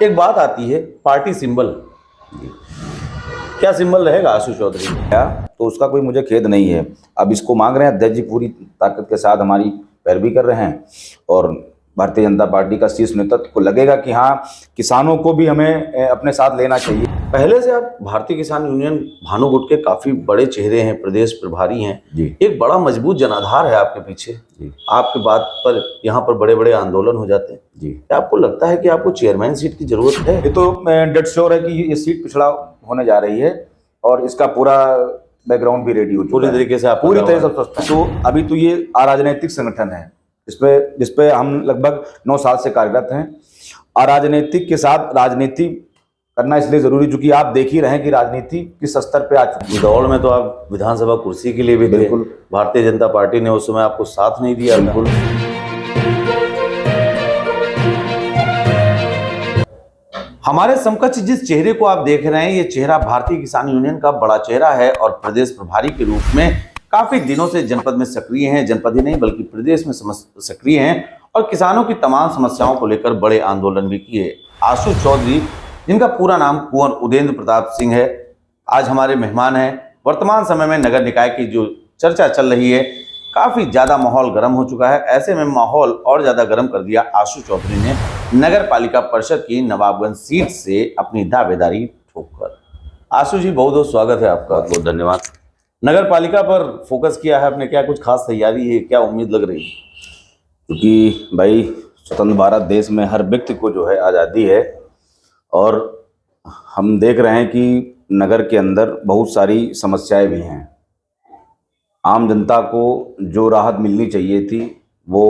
एक बात आती है पार्टी सिंबल, क्या सिंबल रहेगा आशु चौधरी क्या तो उसका कोई मुझे खेद नहीं है। अब इसको मांग रहे हैं, अध्यक्ष जी पूरी ताकत के साथ हमारी पैरवी कर रहे हैं और भारतीय जनता पार्टी का शीर्ष नेतृत्व को लगेगा कि हाँ, किसानों को भी हमें अपने साथ लेना चाहिए। पहले से आप भारतीय किसान यूनियन भानुगुट के काफी बड़े चेहरे हैं, प्रदेश प्रभारी हैं जी। एक बड़ा मजबूत जनाधार है आपके पीछे जी। आपके बात पर यहाँ पर बड़े बड़े आंदोलन हो जाते हैं जी। क्या आपको लगता है कि आपको चेयरमैन सीट की जरूरत है? ये तो डेड श्योर है कि ये सीट पिछड़ा होने जा रही है और इसका पूरा बैकग्राउंड भी रेडी हो चुका है पूरी तरीके से, पूरी तरह से स्पष्ट है। तो अभी तो ये अराजनैतिक संगठन है, जिसपे हम लगभग 9 साल से कार्यरत हैं। अराजनैतिक के साथ राजनीति करना इसलिए जरूरी, क्योंकि आप देख ही रहे हैं कि राजनीति किस स्तर पे आ चुकी है। दौड़ में तो आप विधानसभा कुर्सी के लिए भी थे, बिल्कुल। भारतीय जनता पार्टी ने उस समय आपको साथ नहीं दिया। बिल्कुल। हमारे समकक्ष जिस चेहरे को आप देख रहे हैं, ये चेहरा भारतीय किसान यूनियन का बड़ा चेहरा है और प्रदेश प्रभारी के रूप में काफी दिनों से जनपद में सक्रिय हैं। जनपद ही नहीं बल्कि प्रदेश में सक्रिय हैं और किसानों की तमाम समस्याओं को लेकर बड़े आंदोलन भी किए। आशु चौधरी, जिनका पूरा नाम कुंवर उदेंद्र प्रताप सिंह है, आज हमारे मेहमान हैं। वर्तमान समय में नगर निकाय की जो चर्चा चल रही है, काफी ज्यादा माहौल गर्म हो चुका है। ऐसे में माहौल और ज्यादा गर्म कर दिया आशु चौधरी ने नगर पालिका परिषद की नवाबगंज सीट से अपनी दावेदारी ठोककर। आशु जी, बहुत बहुत स्वागत है आपका। बहुत बहुत धन्यवाद। नगर पालिका पर फोकस किया है आपने, क्या कुछ खास तैयारी है, क्या उम्मीद लग रही है? क्योंकि भाई, स्वतंत्र भारत देश में हर व्यक्ति को जो है आज़ादी है और हम देख रहे हैं कि नगर के अंदर बहुत सारी समस्याएं भी हैं। आम जनता को जो राहत मिलनी चाहिए थी वो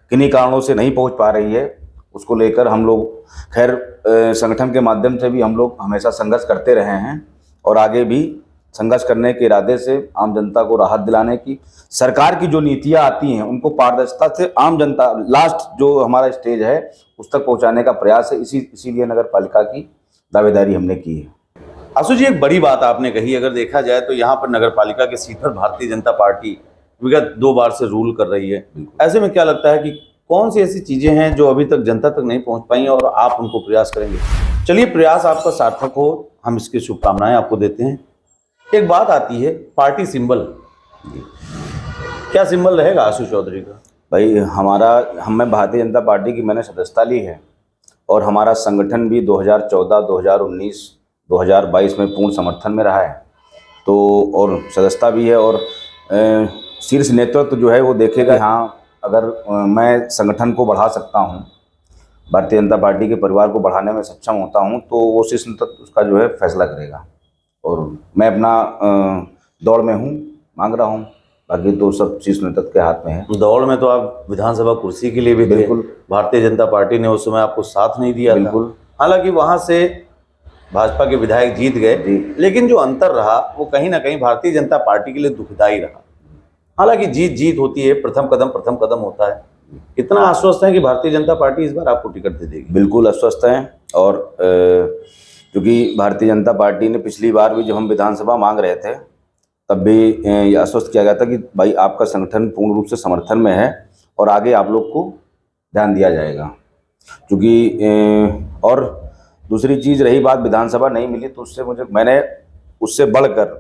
किन्हीं कारणों से नहीं पहुंच पा रही है। उसको लेकर हम लोग खैर संगठन के माध्यम से भी हम लोग हमेशा संघर्ष करते रहे हैं और आगे भी संघर्ष करने के इरादे से आम जनता को राहत दिलाने की, सरकार की जो नीतियां आती हैं उनको पारदर्शिता से आम जनता लास्ट जो हमारा स्टेज है उस तक पहुंचाने का प्रयास है। इसीलिए नगर पालिका की दावेदारी हमने की है। आशु जी, एक बड़ी बात आपने कही, अगर देखा जाए तो यहाँ पर नगर पालिका की सीट पर भारतीय जनता पार्टी विगत 2 बार से रूल कर रही है। ऐसे में क्या लगता है कि कौन सी ऐसी चीजें हैं जो अभी तक जनता तक नहीं पहुंच पाई और आप उनको प्रयास करेंगे? चलिए, प्रयास आपका सार्थक हो, हम इसकी शुभकामनाएं आपको देते हैं। एक बात आती है पार्टी सिंबल, क्या सिंबल रहेगा आशु चौधरी का? भाई, मैं भारतीय जनता पार्टी की मैंने सदस्यता ली है और हमारा संगठन भी 2014, 2019, 2022 में पूर्ण समर्थन में रहा है। तो और सदस्यता भी है और शीर्ष नेतृत्व जो है वो देखेगा हाँ, अगर मैं संगठन को बढ़ा सकता हूँ, भारतीय जनता पार्टी के परिवार को बढ़ाने में सक्षम होता हूँ, तो वो शीर्ष नेतृत्व उसका जो है फैसला करेगा। और मैं अपना दौड़ में हूँ, मांग रहा हूँ, बाकी तो सब शीर्ष नेतृत्व के हाथ में है। दौड़ में तो आप विधानसभा कुर्सी के लिए भी थे, बिल्कुल। भारतीय जनता पार्टी ने उस समय आपको साथ नहीं दिया। बिल्कुल। हालांकि वहां से भाजपा के विधायक जीत गए, लेकिन जो अंतर रहा वो कहीं ना कहीं भारतीय जनता पार्टी के लिए दुखदायी रहा। हालांकि जीत होती है, प्रथम कदम होता है। कितना आश्वस्त है कि भारतीय जनता पार्टी इस बार आपको टिकट दे देगी? बिल्कुल आश्वस्त हैं। और क्योंकि भारतीय जनता पार्टी ने पिछली बार भी जब हम विधानसभा मांग रहे थे तब भी ये आश्वस्त किया गया था कि भाई, आपका संगठन पूर्ण रूप से समर्थन में है और आगे आप लोग को ध्यान दिया जाएगा। क्योंकि और दूसरी चीज़ रही बात, विधानसभा नहीं मिली तो मैंने उससे बढ़कर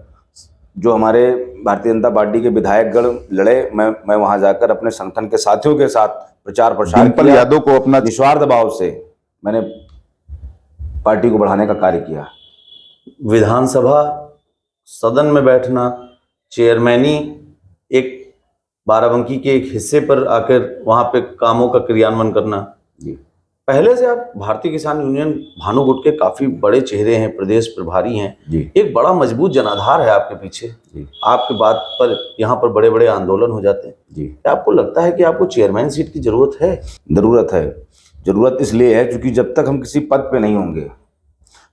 जो हमारे भारतीय जनता पार्टी के विधायकगण लड़े, मैं वहां जाकर अपने संगठन के साथियों के साथ प्रचार प्रसार किया। यादव को अपना निस्वार्थ भाव से मैंने पार्टी को बढ़ाने का कार्य किया। विधानसभा सदन में बैठना, चेयरमैनी एक बाराबंकी के एक हिस्से पर आकर वहां पे कामों का क्रियान्वयन करना, जी। पहले से आप भारतीय किसान यूनियन भानुगुट के काफी बड़े चेहरे हैं, प्रदेश प्रभारी हैं जी। एक बड़ा मजबूत जनाधार है आपके पीछे जी। आपके बात पर यहाँ पर बड़े बड़े आंदोलन हो जाते हैं जी। क्या आपको लगता है कि आपको चेयरमैन सीट की जरूरत है? जरूरत है। जरूरत इसलिए है क्योंकि जब तक हम किसी पद पे नहीं होंगे,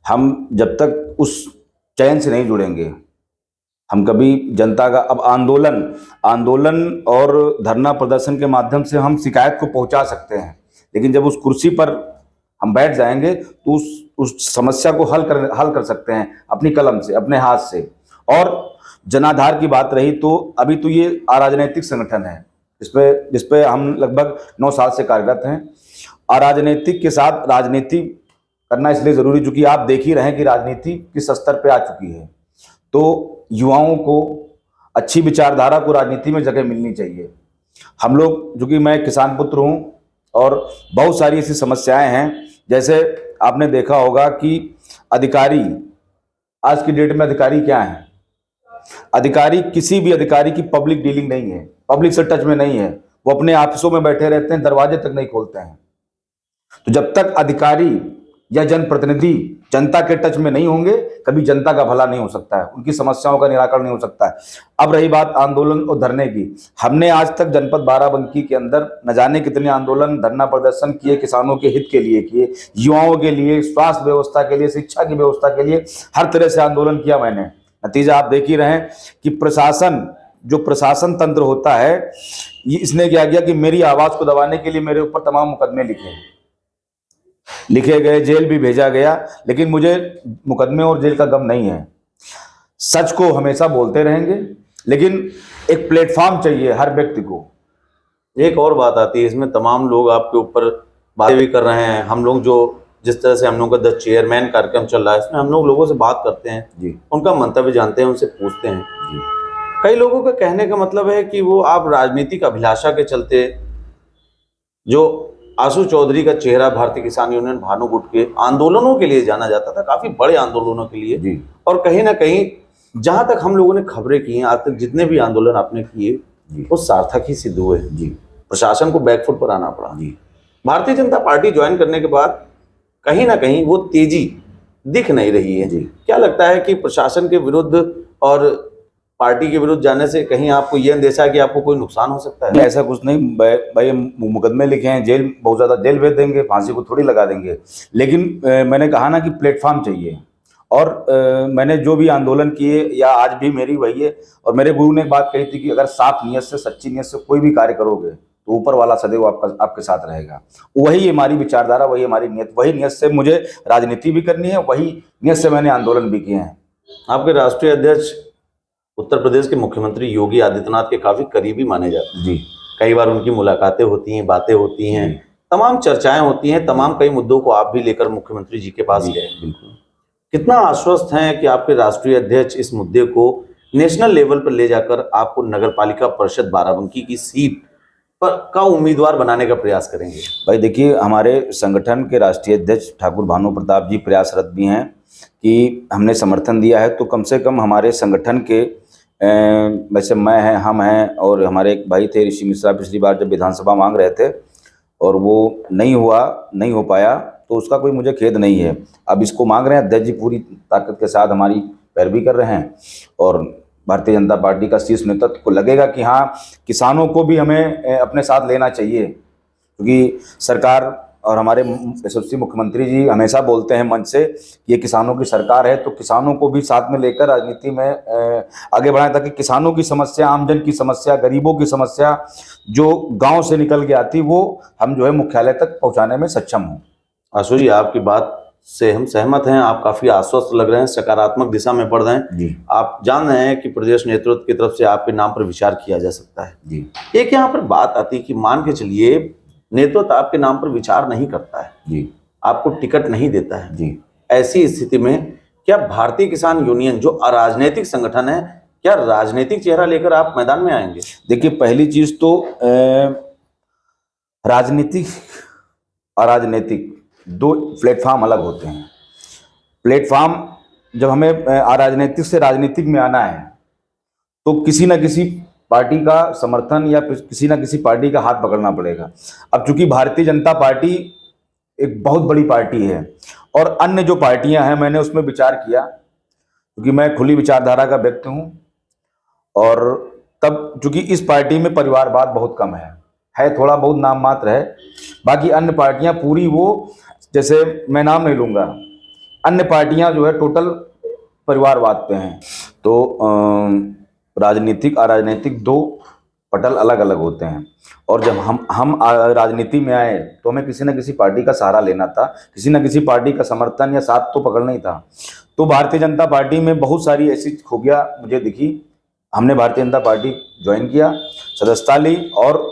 हम जब तक उस चयन से नहीं जुड़ेंगे, हम कभी जनता का अब आंदोलन और धरना प्रदर्शन के माध्यम से हम शिकायत को पहुंचा सकते हैं, लेकिन जब उस कुर्सी पर हम बैठ जाएंगे तो उस समस्या को हल कर सकते हैं अपनी कलम से, अपने हाथ से। और जनाधार की बात रही तो अभी तो ये अराजनैतिक संगठन है जिसपे हम लगभग 9 साल से कार्यरत हैं। अराजनैतिक के साथ राजनीति करना इसलिए जरूरी, चूंकि आप देख ही रहे हैं कि राजनीति किस स्तर पे आ चुकी है। तो युवाओं को, अच्छी विचारधारा को राजनीति में जगह मिलनी चाहिए। हम लोग, जो कि मैं किसान पुत्र हूं, और बहुत सारी ऐसी समस्याएं हैं, जैसे आपने देखा होगा कि अधिकारी, आज की डेट में अधिकारी क्या है? अधिकारी, किसी भी अधिकारी की पब्लिक डीलिंग नहीं है, पब्लिक से टच में नहीं है, वो अपने ऑफिसों में बैठे रहते हैं, दरवाजे तक नहीं खोलते हैं। तो जब तक अधिकारी या जनप्रतिनिधि जनता के टच में नहीं होंगे, कभी जनता का भला नहीं हो सकता है, उनकी समस्याओं का निराकरण नहीं हो सकता है। अब रही बात आंदोलन और धरने की, हमने आज तक जनपद बाराबंकी के अंदर न जाने कितने आंदोलन, धरना प्रदर्शन किए, किसानों के हित के लिए किए, युवाओं के लिए, स्वास्थ्य व्यवस्था के लिए, शिक्षा की व्यवस्था के लिए, हर तरह से आंदोलन किया मैंने। नतीजा आप देख ही रहे हैं कि प्रशासन, जो प्रशासन तंत्र होता है, ये इसने क्या किया कि मेरी आवाज को दबाने के लिए मेरे ऊपर तमाम मुकदमे लिखे गए, जेल भी भेजा गया, लेकिन मुझे मुकदमे और जेल का गम नहीं है। सच को हमेशा बोलते रहेंगे, लेकिन एक प्लेटफॉर्म चाहिए हर व्यक्ति को। एक और बात आती है इसमें, तमाम लोग आपके ऊपर बातें भी कर रहे हैं। हम लोग जो जिस तरह से हम लोगों का द चेयरमैन कार्यक्रम चल रहा है, इसमें हम लोग लोगों से बात करते हैं जी, उनका मंतव्य जानते हैं, उनसे पूछते हैं जी। कई लोगों का कहने का मतलब है कि वो आप राजनीतिक अभिलाषा के चलते, जो आशु चौधरी का चेहरा भारतीय किसान यूनियन भानु गुट के आंदोलनों के लिए जाना जाता था, काफी बड़े आंदोलनों के लिए जी, और कहीं ना कहीं जहां तक हम लोगों ने खबरें की हैं, आज तक जितने भी आंदोलन आपने किए जी, वो सार्थक ही सिद्ध हुए हैं। जी, प्रशासन को बैकफुट पर आना पड़ा। जी। भारतीय जनता पार्टी ज्वाइन करने के बाद कहीं ना कहीं वो तेजी दिख नहीं रही है। जी। क्या लगता है कि प्रशासन के विरुद्ध और पार्टी के विरुद्ध जाने से कहीं आपको ये अंदेशा है कि आपको कोई नुकसान हो सकता है? ऐसा कुछ नहीं भाई, मुकदमे लिखे हैं, जेल, बहुत ज्यादा जेल भेज देंगे, फांसी को थोड़ी लगा देंगे। लेकिन मैंने कहा ना कि प्लेटफॉर्म चाहिए, और मैंने जो भी आंदोलन किए, या आज भी मेरी वही है, और मेरे गुरु ने एक बात कही थी कि अगर साफ नियत से, सच्ची नियत से कोई भी कार्य करोगे तो ऊपर वाला सदैव आपके साथ रहेगा। वही हमारी विचारधारा, वही हमारी नियत, वही नियत से मुझे राजनीति भी करनी है, वही नियत से मैंने आंदोलन भी किए हैं। आपके राष्ट्रीय अध्यक्ष उत्तर प्रदेश के मुख्यमंत्री योगी आदित्यनाथ के काफी करीबी माने जाते हैं जी। कई बार उनकी मुलाकातें होती हैं, बातें होती हैं, तमाम चर्चाएं होती हैं, तमाम कई मुद्दों को आप भी लेकर मुख्यमंत्री जी के पास गए। बिल्कुल। कितना आश्वस्त हैं कि आपके राष्ट्रीय अध्यक्ष इस मुद्दे को नेशनल लेवल पर ले जाकर आपको नगरपालिका परिषद बाराबंकी की सीट पर का उम्मीदवार बनाने का प्रयास करेंगे? भाई देखिए, हमारे संगठन के राष्ट्रीय अध्यक्ष ठाकुर भानु प्रताप जी प्रयासरत भी हैं कि हमने समर्थन दिया है तो कम से कम हमारे संगठन के, वैसे मैं हैं, हम हैं, और हमारे एक भाई थे ऋषि मिश्रा, पिछली बार जब विधानसभा मांग रहे थे और वो नहीं हो पाया, तो उसका कोई मुझे खेद नहीं है। अब इसको मांग रहे हैं, अध्यक्ष जी पूरी ताकत के साथ हमारी पैरवी कर रहे हैं, और भारतीय जनता पार्टी का शीर्ष नेतृत्व को लगेगा कि हाँ, किसानों को भी हमें अपने साथ लेना चाहिए, क्योंकि सरकार और हमारे यशस्वी मुख्यमंत्री जी हमेशा बोलते हैं मंच से कि ये किसानों की सरकार है, तो किसानों को भी साथ में लेकर राजनीति में आगे बढ़ाएं, ताकि किसानों की समस्या, आमजन की समस्या, गरीबों की समस्या जो गांव से निकल के आती, वो हम जो है मुख्यालय तक पहुंचाने में सक्षम हों। आशु जी, आपकी बात से हम सहमत हैं, आप काफी आश्वस्त लग रहे हैं, सकारात्मक दिशा में बढ़ रहे हैं जी। आप जान रहे हैं कि प्रदेश नेतृत्व की तरफ से आपके नाम पर विचार किया जा सकता है जी। एक यहाँ पर बात आती है कि मान के चलिए नेतृत्व आपके नाम पर विचार नहीं करता है जी, आपको टिकट नहीं देता है जी, ऐसी स्थिति में क्या भारतीय किसान यूनियन जो अराजनीतिक संगठन है, क्या राजनीतिक चेहरा लेकर आप मैदान में आएंगे? देखिए, पहली चीज तो राजनीतिक अराजनीतिक दो प्लेटफॉर्म अलग होते हैं। प्लेटफॉर्म, जब हमें अराजनीतिक से राजनीतिक में आना है तो किसी न किसी पार्टी का समर्थन या किसी न किसी पार्टी का हाथ पकड़ना पड़ेगा। अब चूंकि भारतीय जनता पार्टी एक बहुत बड़ी पार्टी है और अन्य जो पार्टियां हैं, मैंने उसमें विचार किया, क्योंकि मैं खुली विचारधारा का व्यक्ति हूं, और तब चूंकि इस पार्टी में परिवारवाद बहुत कम है थोड़ा बहुत नाम मात्र है। बाकी अन्य पार्टियां पूरी, वो जैसे मैं नाम नहीं लूंगा, अन्य पार्टियां जो है टोटल परिवारवाद पे हैं। तो राजनीतिक अराजनीतिक दो पटल अलग अलग होते हैं, और जब हम राजनीति में आए तो हमें किसी न किसी पार्टी का सहारा लेना था, किसी न किसी पार्टी का समर्थन या साथ तो पकड़ना ही था। तो भारतीय जनता पार्टी में बहुत सारी ऐसी खूबियां मुझे दिखी, हमने भारतीय जनता पार्टी ज्वाइन किया, सदस्यता ली, और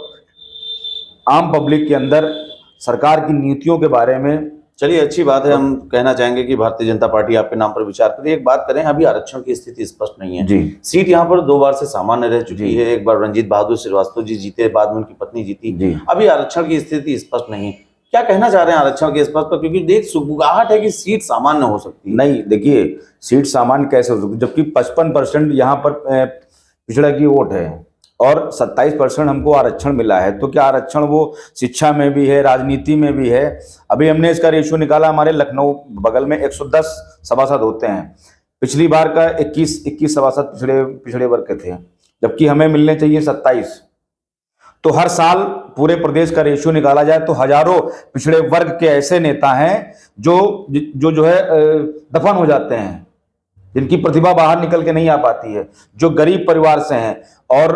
आम पब्लिक के अंदर सरकार की नीतियों के बारे में चलिए, अच्छी बात है। हम कहना चाहेंगे कि भारतीय जनता पार्टी आपके नाम पर विचार करे। एक बात करें, अभी आरक्षण की स्थिति स्पष्ट नहीं है जी। सीट यहाँ पर 2 बार से सामान्य रह चुकी जी। है। एक बार रणजीत बहादुर श्रीवास्तव जी जीते, बाद में उनकी पत्नी जीती। जी। अभी आरक्षण की स्थिति स्पष्ट नहीं है। क्या कहना चाह रहे हैं आरक्षण के स्पष्ट पर? क्योंकि देख सुगबुगाहट है कि सीट सामान्य हो सकती है। नहीं, देखिए, सीट सामान्य कैसे हो सकती, जबकि 55% यहाँ पर पिछड़ा की वोट है और 27% हमको आरक्षण मिला है। तो क्या आरक्षण वो शिक्षा में भी है, राजनीति में भी है? अभी हमने इसका रेशियो निकाला, हमारे लखनऊ बगल में 110 सभासद होते हैं। पिछली बार का 21 सभासद पिछड़े वर्ग के थे, जबकि हमें मिलने चाहिए 27। तो हर साल पूरे प्रदेश का रेशियो निकाला जाए तो हजारों पिछड़े वर्ग के ऐसे नेता हैं जो है दफन हो जाते हैं, जिनकी प्रतिभा बाहर निकल के नहीं आ पाती है, जो गरीब परिवार से हैं और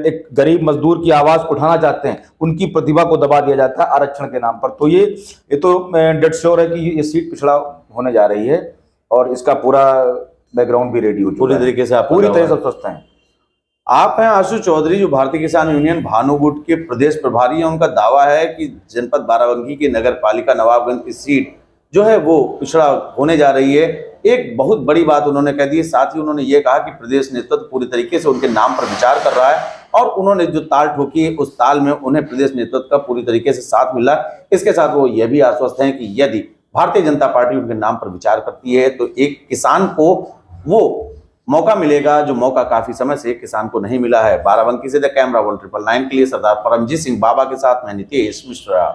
एक गरीब मजदूर की आवाज उठाना चाहते हैं, उनकी प्रतिभा को दबा दिया जाता है आरक्षण के नाम पर। तो ये तो डेड श्योर है कि ये सीट पिछड़ा होने जा रही है और इसका पूरा बैकग्राउंड भी रेडी हो चुका है। पूरी तरीके से पूरी तरह से स्वस्थ हैं। आप हैं आशु चौधरी, जो भारतीय किसान यूनियन भानुगुट के प्रदेश प्रभारी हैं। उनका दावा है कि जनपद बाराबंकी की नगर पालिका नवाबगंज की सीट जो है वो पिछड़ा होने जा रही है। एक बहुत बड़ी बात उन्होंने कह दी है। साथ ही उन्होंने ये कहा कि प्रदेश नेतृत्व पूरी तरीके से उनके नाम पर विचार कर रहा है और उन्होंने जो ताल ठोकी है उस ताल में उन्हें प्रदेश नेतृत्व का पूरी तरीके से साथ मिला। इसके साथ वो ये भी आश्वस्त हैं कि यदि भारतीय जनता पार्टी उनके नाम पर विचार करती है तो एक किसान को वो मौका मिलेगा जो मौका काफी समय से किसान को नहीं मिला है। बाराबंकी से द कैमरा 199 के लिए सरदार परमजीत सिंह बाबा के साथ मैं नीतीश मिश्रा।